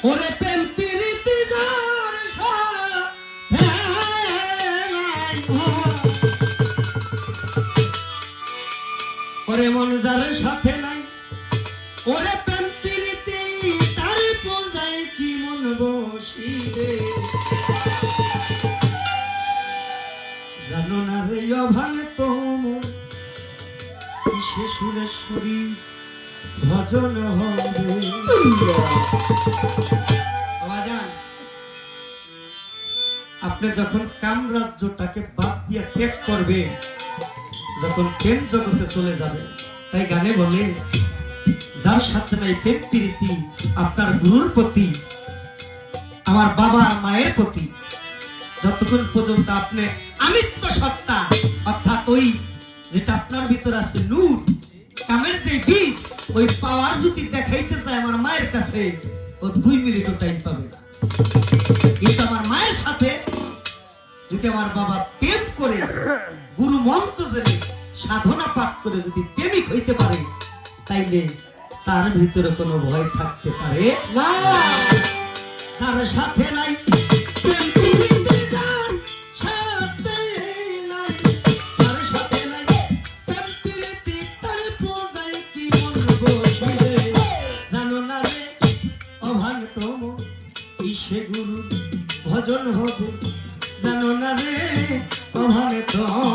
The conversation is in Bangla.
ওরে প্রেম প্রীতি যার সাথে নাই, ওরে মন যার সাথে নাই, ওরে প্রেম প্রীতি তার পূজায় কি মন বসিবে। জানো না রে অভান তোম কিসে সুরেশ্বরী ভজন হবে। আপনি যখন কাম রাজ্যটাকে বাদ দিয়ে ত্যাগ করবে, যখন প্রেম জগতে চলে যাবে, তাই গানে বলে যার সাথে নাই প্রেম প্রীতি, আপনার গুরুর প্রতি, আমার বাবা আর মায়ের প্রতি, যতক্ষণ পর্যন্ত আপনি আমিত্ব সত্তা অর্থাৎ ওই যেটা আপনার ভিতর আছে নূর কামের যে বীজ, ওই পাওয়ার যদি দেখাইতে চায় আমার মায়ের কাছে, ও 2 মিনিটও টাইম পাবে না। কিন্তু আমার মায়ের সাথে যদি আমার বাবা প্রেম করে গুরু মন্ত্র জেনে সাধনা পাঠ করে যদি প্রেমিক হইতে পারে, তাইলে তার ভিতরে কোনো ভয় থাকতে পারে না। তার সাথে নাই প্রেম প্রীতি যার সাথে নাই, তার সাথে নাই প্রেম প্রীতি তার পূজায় কি মন বসিবে। জানো না রে অভান তোম ইসে গুরু ভজন হবে, জানো না রে অভান তোম